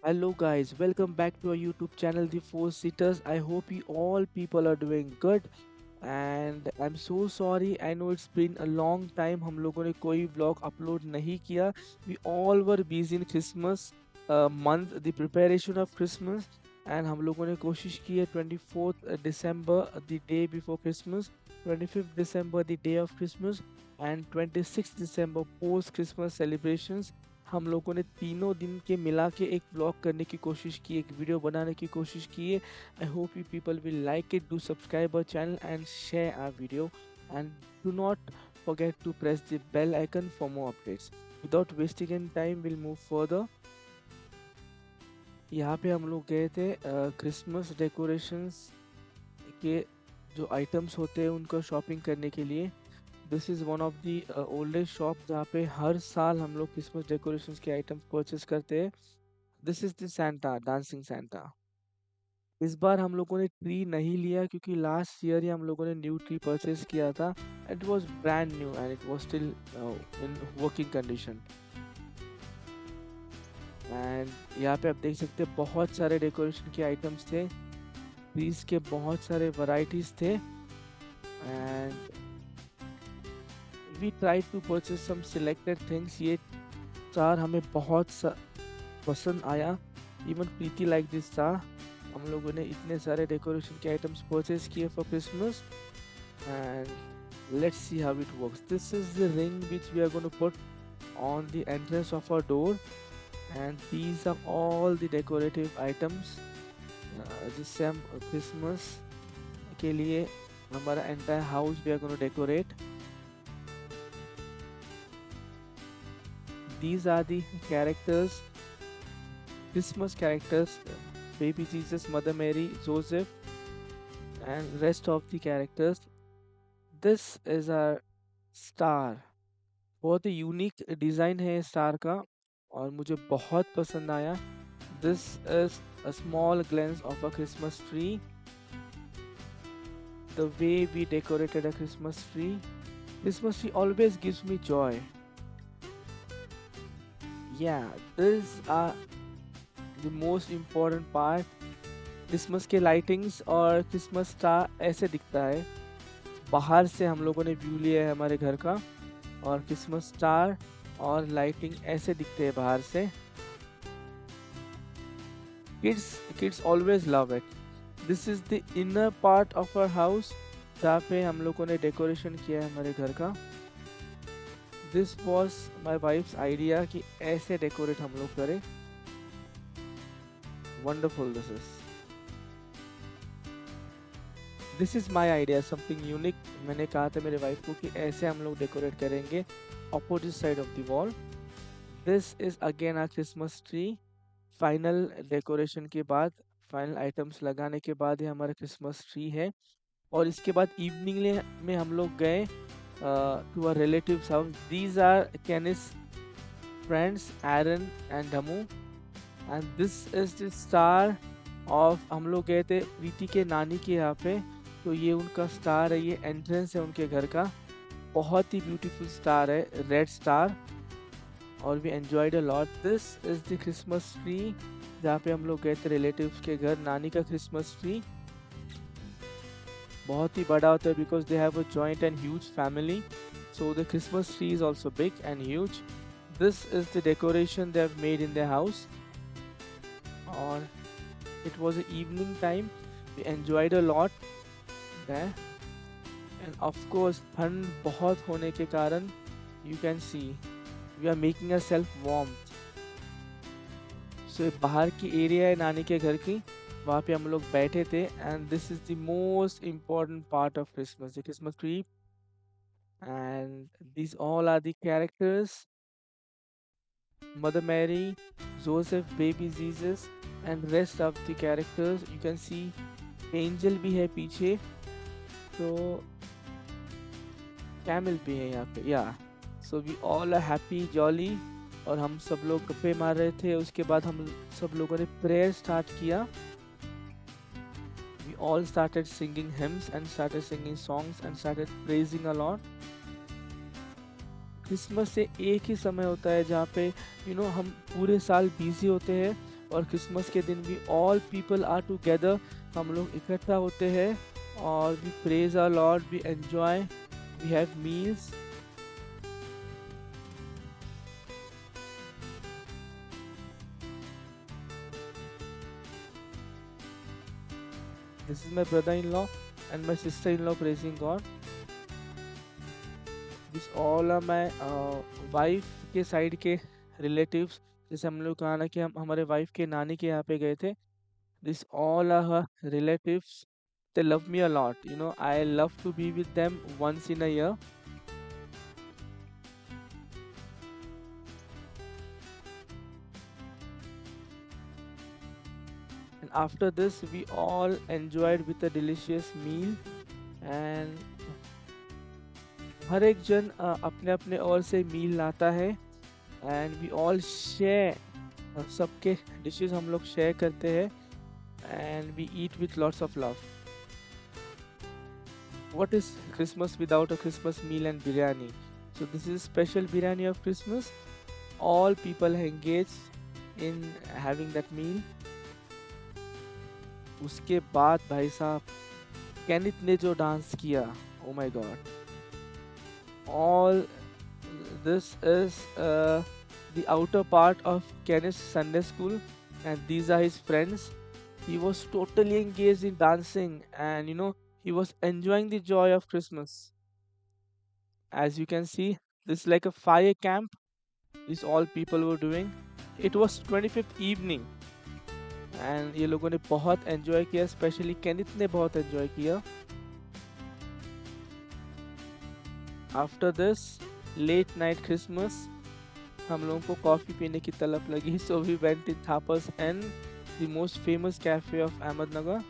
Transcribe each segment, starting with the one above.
Hello guys, welcome back to our YouTube channel The Four Seaters. I hope you all people are doing good and I'm so sorry. I know it's been a long time हम लोगों ने कोई vlog upload नहीं किया. We all were busy in Christmas month, the preparation of Christmas and हम लोगों ने कोशिश की है 24th December the day before Christmas, 25th December the day of Christmas and 26th December post Christmas celebrations. हम लोगों ने तीनों दिन के मिला के एक व्लॉग करने की कोशिश की, एक वीडियो बनाने की कोशिश की है. I hope you people will like it. Do subscribe our channel and share our video. And do not forget to press the bell icon for more updates. Without wasting any time, we'll move further. यहाँ पे हम लोग गए थे Christmas decorations के जो items होते हैं उनका शॉपिंग करने के लिए. This is one of the oldest shop जहाँ पे हर साल हम लोग क्रिसमस डेकोरेशंस के आइटम्स परचेस करते हैं. This is the Santa, dancing Santa. इस बार हम लोगों ने ट्री नहीं लिया क्योंकि लास्ट ईयर ही हम लोगों ने न्यू ट्री परचेज किया था. It was brand new and it was still in working condition. And यहाँ पे आप देख सकते हैं बहुत सारे डेकोरेशन के आइटम्स थे. ट्रीज के बहुत सारे वैरायटीज थे and we try to purchase some selected things. ये स्टार हमें बहुत पसंद आया. Even Preeti like this star. हम लोगों ने इतने सारे डेकोरेशन के आइटम्स परचेज किए for Christmas and let's see how it works. This is the ring which we are going to put on the entrance of our door and these are all the decorative items जिससे हम Christmas के लिए हमारा entire house we are going to decorate. These are the characters, Christmas characters, baby Jesus, Mother Mary, Joseph and rest of the characters. This is our star. बहुत ही unique design है star का और मुझे बहुत पसंद आया. This is a small glimpse of a Christmas tree. The way we decorated a Christmas tree. Christmas tree always gives me joy. या this are the most important part. Christmas के lightings और Christmas star ऐसे दिखता है. बाहर से हम लोगों ने व्यू लिया है हमारे घर का और क्रिसमस स्टार और लाइटिंग ऐसे दिखते हैं बाहर से. Kids always love it. This is the inner part of our house जहाँ पे हम लोगों ने डेकोरेशन किया है हमारे घर का. This was my wife's idea कि ऐसे डेकोरेट हम लोग करें. Wonderful. This is my idea, something unique. मैंने कहा था मेरे वाइफ को कि ऐसे हम लोग डेकोरेट करेंगे opposite side of the wall. This is again our Christmas tree. Final decoration के बाद, फाइनल आइटम्स लगाने के बाद ये हमारा क्रिसमस ट्री है. और इसके बाद इवनिंग में हम लोग गए to our relatives house. These are Kenny's friends Aaron and Damu and this is the star of. हम लोग गए थे प्रीति के नानी के यहाँ पे, तो ये उनका स्टार है. ये एंट्रेंस है उनके घर का. बहुत ही ब्यूटीफुल स्टार है, रेड स्टार. और we enjoyed a lot. This is the Christmas tree जहाँ पे हम लोग गए थे रिलेटिव्स के घर. नानी का क्रिसमस ट्री बहुत ही बड़ा होता है because they have a joint and huge family, so the Christmas tree is also big and huge. This is the decoration they have made in their house. और it was a evening time. We enjoyed a lot there. And of course ठंड बहुत होने के कारण you can see we are making a self warm. So बाहर की area है नानी के घर की, वहाँ पे हम लोग बैठे थे. And this is the most important part of Christmas, the Christmas tree. And these all are the characters: Mother Mary, Joseph, baby Jesus and rest of the characters. You can see angel भी है पीछे, तो camel भी है यहाँ पे. या so we all are happy jolly. और हम सब लोग गप्पे मार रहे थे. उसके बाद हम सब लोगों ने प्रेयर स्टार्ट किया. We all started singing hymns and started singing songs and started praising a lot. Christmas से एक ही समय होता है जहाँ पे हम पूरे साल बिजी होते हैं और क्रिसमस के दिन भी ऑल पीपल आर टुगेदर, हम लोग इकट्ठा होते हैं और we praise our lord, we enjoy, we have meals. This is my brother in law and my sister in law praising god. This all are my wife के side के relatives. जैसे हम लोग कहा ना कि हम हमारे वाइफ के नानी के यहाँ पे गए थे। This all are her relatives, they love me a lot, you know, I love to be with them once in a year. And after this we all enjoyed with a delicious meal, and हर एक जन अपने अपने ओर से meal लाता है and we all share, सबके डिशेस हम लोग शेयर करते हैं and we eat with lots of love. What is Christmas without a Christmas meal and biryani? So this is special biryani of Christmas. All people engage in having that meal. उसके बाद भाई साहब Kenneth ने जो dance किया, oh my god, all this is the outer part of Kenneth's Sunday school, and these are his friends. He was totally engaged in dancing, and you know, he was enjoying the joy of Christmas. As you can see, this is like a fire camp. This all people were doing. It was 25th evening, and ये लोगों ने बहुत enjoy किया, especially Kenneth ने बहुत enjoy किया. After this late night Christmas, हम लोगों को कॉफ़ी पीने की तलब लगी, so we went in Tapas and the most famous cafe of Ahmednagar,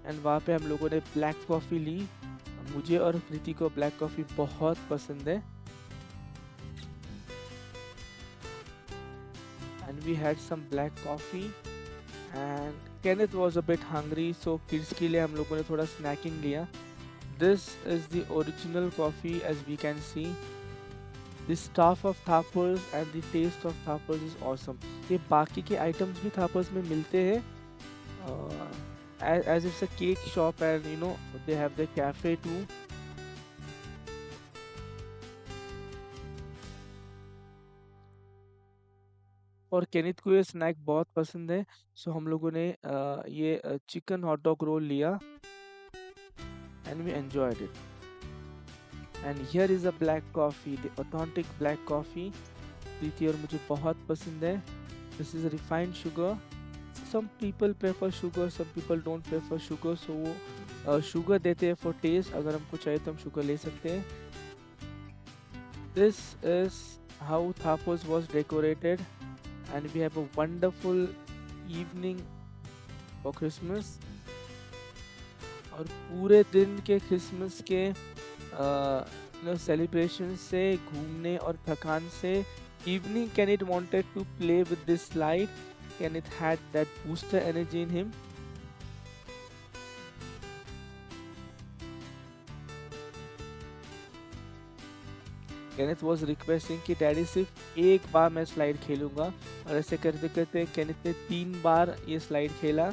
and वहाँ पे हम लोगों ने black coffee ली. मुझे और प्रीति को ब्लैक कॉफ़ी बहुत पसंद है, and we had some black coffee, and Kenneth was a bit hungry, so kids के लिए हम लोगों ने थोड़ा snacking लिया. This is the original coffee, as we can see. The stuff of Thappers and the taste of Thappers is awesome. ये बाकी के items भी Thappers में मिलते हैं, as it's a cake shop, and you know they have the cafe too. और Kenneth को ये स्नैक बहुत पसंद है, सो हम लोगों ने ये चिकन हॉट डॉग रोल लिया and we enjoyed it. And here is a black coffee, the authentic black coffee. Preeti और मुझे बहुत पसंद है. This is refined sugar. Some people prefer sugar, some people don't prefer sugar, so वो sugar देते हैं for test. अगर हमको चाहिए तो हम शुगर ले सकते हैं. दिस इज हाउ थापोस was decorated, and we have a wonderful evening for Christmas. और पूरे दिन के क्रिसमस के सेलिब्रेशन से, घूमने और थकान से, evening Kenneth wanted to play with this slide. Kenneth had that booster energy in him. Kenneth was requesting कि डैडी सिर्फ एक बार मैं स्लाइड खेलूंगा, और ऐसे करते करते Kenneth ने 3 बार ये स्लाइड खेला.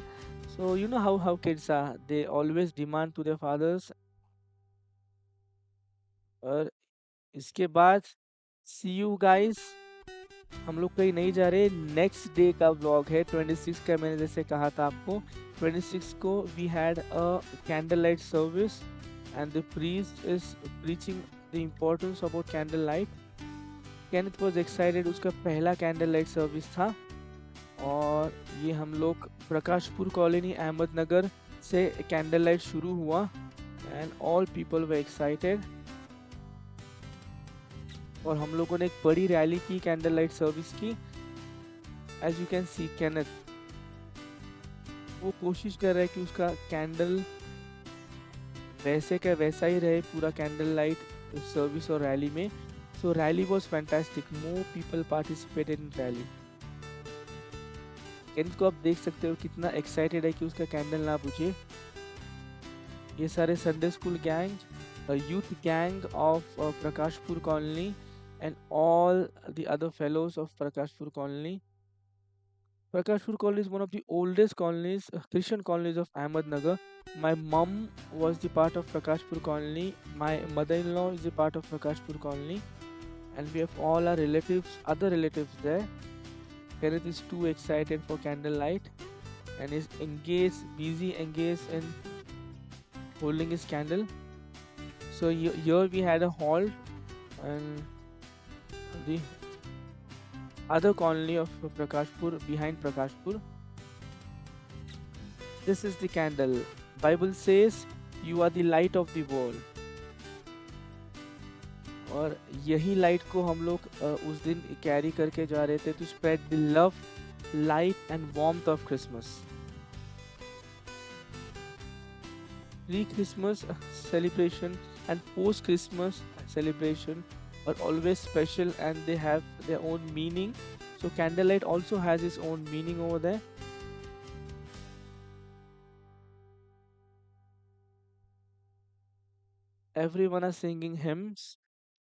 So you know how kids are, they always demand to their fathers. और इसके बाद see you guys. हम लोग कहीं नहीं जा रहे. नेक्स्ट डे का व्लॉग है 26 का. मैंने जैसे कहा था आपको, 26 को we had a candlelight service and the priest is preaching the importance about candlelight. Kenneth was excited. उसका पहला candlelight service था, और ये हम लोग प्रकाशपुर कॉलोनी अहमदनगर से कैंडल लाइट शुरू हुआ, and all people were excited. और हम लोगों ने एक बड़ी रैली की, कैंडल लाइट सर्विस की. As you can see Kenneth, वो कोशिश कर रहा है कि उसका कैंडल वैसे का वैसा ही रहे, पूरा कैंडल लाइट सर्विस और रैली में. So rally was fantastic. More people participated in rally. Kenneth को आप देख सकते हो कितना एक्साइटेड है कि उसका कैंडल ना बुझे. ये सारे Sunday school gang, youth gang of Prakashpur colony, and all the other fellows of Prakashpur colony. Prakashpur colony is one of the oldest colonies, Christian colonies of Ahmednagar. My mum was the part of Prakashpur colony. My mother-in-law is the part of Prakashpur colony, and we have all our relatives, other relatives there. Kenneth is too excited for candlelight and is engaged, busy, engaged in holding his candle. So here we had a halt, and the other colony of Prakashpur behind Prakashpur. This is the candle. Bible says you are the light of the world. और यही light को हम लोग उस दिन carry करके जा रहे थे to spread the love, light and warmth of Christmas. Pre-Christmas celebration and post-Christmas celebration are always special and they have their own meaning. So candlelight also has its own meaning over there. Everyone are singing hymns,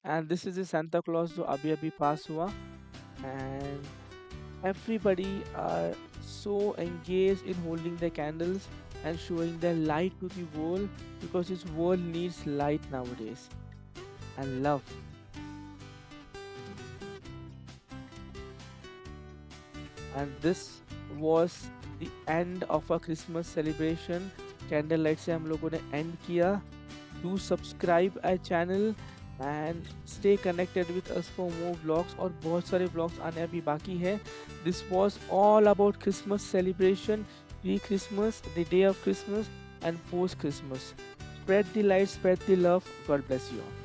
and this is the Santa Claus जो अभी अभी पास हुआ, and everybody are so engaged in holding their candles and showing their light to the world, because this world needs light nowadays and love. And this was the end of our Christmas celebration. Candlelight से हम लोगों ने end किया. Do subscribe our channel and stay connected with us for more vlogs, और बहुत सारे vlogs आने अभी बाकी है. This was all about Christmas celebration, pre-Christmas, the day of Christmas and post-Christmas. Spread the light, spread the love. God bless you all.